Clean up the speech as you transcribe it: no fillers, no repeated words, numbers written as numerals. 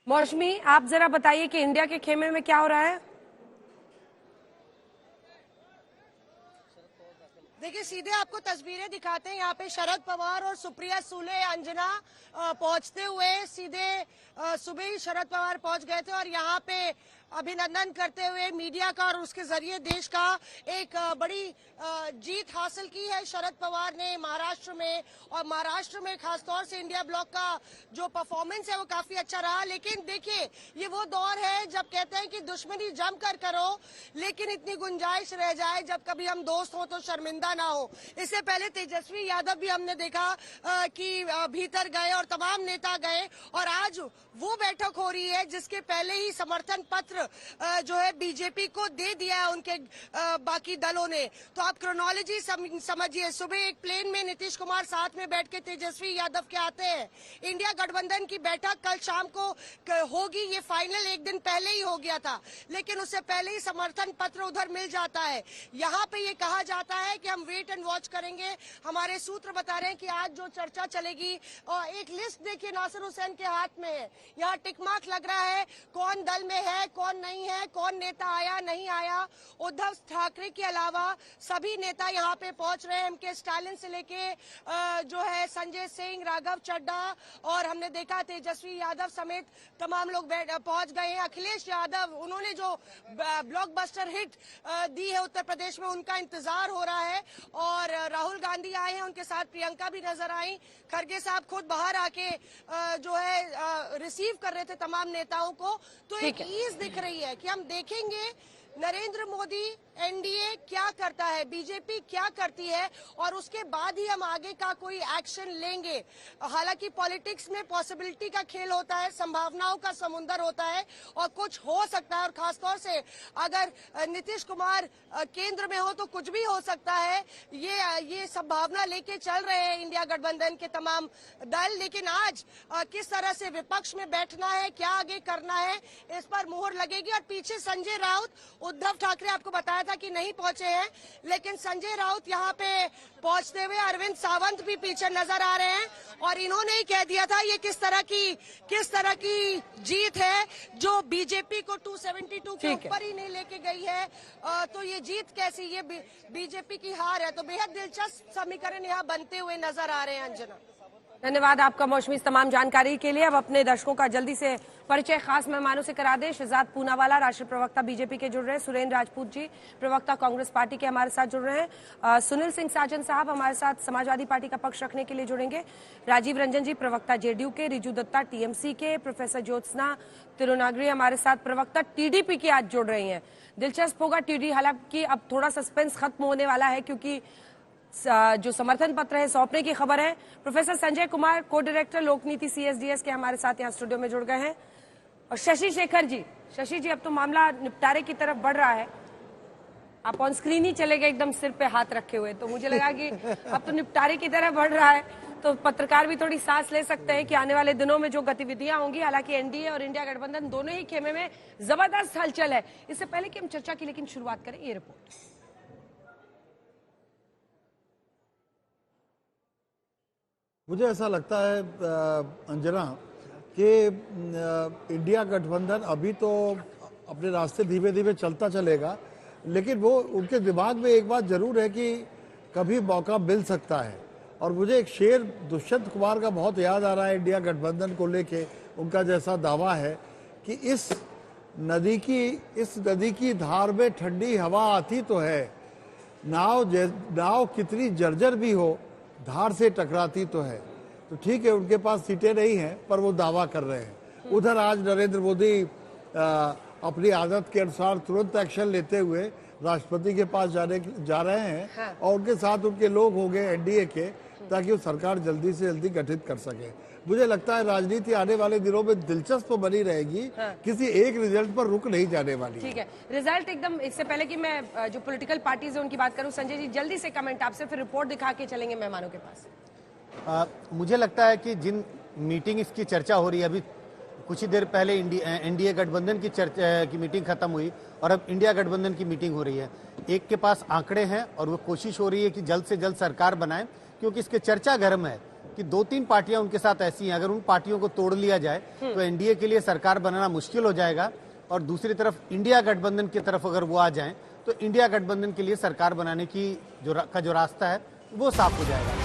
मौसमी, आप जरा बताइए कि इंडिया के खेमे में क्या हो रहा है। देखिए, सीधे आपको तस्वीरें दिखाते हैं। यहाँ पे शरद पवार और सुप्रिया सुले अंजना पहुंचते हुए सीधे सुबह ही शरद पवार पहुंच गए थे और यहाँ पे अभिनंदन करते हुए मीडिया का और उसके जरिए देश का एक बड़ी जीत हासिल की है शरद पवार ने महाराष्ट्र में। और महाराष्ट्र में खासतौर से इंडिया ब्लॉक का जो परफॉर्मेंस है वो काफी अच्छा रहा। लेकिन देखिए, ये वो दौर है जब कहते हैं कि दुश्मनी जमकर करो, लेकिन इतनी गुंजाइश रह जाए जब कभी हम दोस्त हो तो शर्मिंदा ना हो। इससे पहले तेजस्वी यादव भी हमने देखा कि भीतर गए और तमाम नेता गए और आज वो बैठक हो रही है जिसके पहले ही समर्थन पत्र जो है बीजेपी को दे दिया है उनके बाकी दलों ने। तो आप क्रोनोलॉजी समझिए। सुबह एक प्लेन में नीतीश कुमार साथ में बैठ के तेजस्वी यादव के आते हैं। इंडिया गठबंधन की बैठक कल शाम को होगी, ये फाइनल एक दिन पहले ही हो गया था, लेकिन उससे पहले ही समर्थन पत्र उधर मिल जाता है। यहाँ पे ये कहा जाता है कि हम वेट एंड वॉच करेंगे। हमारे सूत्र बता रहे हैं कि आज जो चर्चा चलेगी, एक लिस्ट देखिए नासिर हुसैन के हाथ में है, यहाँ टिक मार्क लग रहा है कौन दल में है कौन नहीं है, कौन नेता आया नहीं आया। उद्धव ठाकरे के अलावा सभी नेता यहाँ पे पहुंच रहे हैं। एमके स्टालिन से लेके जो है संजय सिंह, राघव चड्ढा और हमने देखा तेजस्वी यादव समेत तमाम लोग पहुंच गए हैं। अखिलेश यादव, उन्होंने जो ब्लॉकबस्टर हिट दी है उत्तर प्रदेश में, उनका इंतजार हो रहा है। और राहुल गांधी आए हैं, उनके साथ प्रियंका भी नजर आई। खरगे साहब खुद बाहर आके जो है रिसीव कर रहे थे तमाम नेताओं को। तो एक ईज दिख रही है कि हम देखेंगे नरेंद्र मोदी एनडीए क्या करता है, बीजेपी क्या करती है और उसके बाद ही हम आगे का कोई एक्शन लेंगे। हालांकि पॉलिटिक्स में पॉसिबिलिटी का खेल होता है, संभावनाओं का समुंदर होता है और कुछ हो सकता है। और खासतौर से अगर नीतीश कुमार केंद्र में हो तो कुछ भी हो सकता है। ये संभावना लेके चल रहे हैं इंडिया गठबंधन के तमाम दल। लेकिन आज किस तरह से विपक्ष में बैठना है, क्या आगे करना है, इस पर मुहर लगेगी। और पीछे संजय राउत, उद्धव ठाकरे आपको बताया था कि नहीं पहुंचे हैं, लेकिन संजय राउत यहाँ पे पहुंचते हुए, अरविंद सावंत भी पीछे नजर आ रहे हैं और इन्होंने ही कह दिया था ये किस तरह की जीत है जो बीजेपी को 272 के ऊपर ही नहीं लेके गई है। तो ये जीत कैसी, ये बीजेपी की हार है। तो बेहद दिलचस्प समीकरण यहाँ बनते हुए नजर आ रहे हैं। अंजना, धन्यवाद आपका मौसमी इस तमाम जानकारी के लिए। अब अपने दर्शकों का जल्दी से परिचय खास मेहमानों से करा दें। शहजाद पूनावाला राष्ट्रीय प्रवक्ता बीजेपी के जुड़ रहे हैं, सुरेंद्र राजपूत जी प्रवक्ता कांग्रेस पार्टी के हमारे साथ जुड़ रहे हैं, सुनील सिंह साजन साहब हमारे साथ समाजवादी पार्टी का पक्ष रखने के लिए जुड़ेंगे, राजीव रंजन जी प्रवक्ता जेडीयू के, रिजू दत्ता टीएमसी के, प्रोफेसर ज्योत्सना तिरुनागरी हमारे साथ प्रवक्ता टीडीपी की आज जुड़ रही है। दिलचस्प होगा टीडी, हालांकि अब थोड़ा सस्पेंस खत्म होने वाला है क्योंकि जो समर्थन पत्र है सौंपने की खबर है। प्रोफेसर संजय कुमार को डायरेक्टर लोक नीति सीएसडीएस के हमारे साथ यहाँ स्टूडियो में जुड़ गए हैं और शशि शेखर जी। शशि जी, अब तो मामला निपटारे की तरफ बढ़ रहा है, आप ऑन स्क्रीन ही चले गए एकदम सिर पे हाथ रखे हुए, तो मुझे लगा कि अब तो निपटारे की तरफ बढ़ रहा है तो पत्रकार भी थोड़ी सांस ले सकते हैं कि आने वाले दिनों में जो गतिविधियां होंगी। हालांकि एनडीए और इंडिया गठबंधन दोनों ही खेमे में जबरदस्त हलचल है। इससे पहले कि हम चर्चा की लेकिन शुरुआत करें ये रिपोर्ट। मुझे ऐसा लगता है अंजना कि इंडिया गठबंधन अभी तो अपने रास्ते धीमे धीमे चलता चलेगा, लेकिन वो उनके दिमाग में एक बात जरूर है कि कभी मौका मिल सकता है। और मुझे एक शेर दुष्यंत कुमार का बहुत याद आ रहा है इंडिया गठबंधन को लेके। उनका जैसा दावा है कि इस नदी की धार में ठंडी हवा आती तो है, नाव कितनी जर्जर भी हो धार से टकराती तो है। तो ठीक है, उनके पास सीटें नहीं हैं पर वो दावा कर रहे हैं। उधर आज नरेंद्र मोदी अपनी आदत के अनुसार तुरंत एक्शन लेते हुए राष्ट्रपति के पास जा रहे हैं और उनके साथ उनके लोग हो गए एनडीए के, ताकि वो सरकार जल्दी से जल्दी गठित कर सके। मुझे लगता है राजनीति आने वाले दिनों में दिलचस्प बनी रहेगी, किसी एक रिजल्ट पर रुक नहीं जाने वाली। ठीक है, रिजल्ट एकदम। इससे पहले कि मैं जो पॉलिटिकल पार्टीज है उनकी बात करूं, संजय जी जल्दी से कमेंट आपसे, फिर रिपोर्ट दिखा के चलेंगे मेहमानों के पास। मुझे लगता है कि जिन मीटिंग इसकी चर्चा हो रही है, अभी कुछ ही देर पहले एनडीए गठबंधन की मीटिंग खत्म हुई और अब इंडिया गठबंधन की मीटिंग हो रही है। एक के पास आंकड़े हैं और वो कोशिश हो रही है कि जल्द से जल्द सरकार बनाए, क्योंकि इसके चर्चा गर्म है। कि 2-3 पार्टियां उनके साथ ऐसी हैं, अगर उन पार्टियों को तोड़ लिया जाए तो एनडीए के लिए सरकार बनाना मुश्किल हो जाएगा। और दूसरी तरफ इंडिया गठबंधन की तरफ अगर वो आ जाएं तो इंडिया गठबंधन के लिए सरकार बनाने की जो रास्ता है वो साफ हो जाएगा।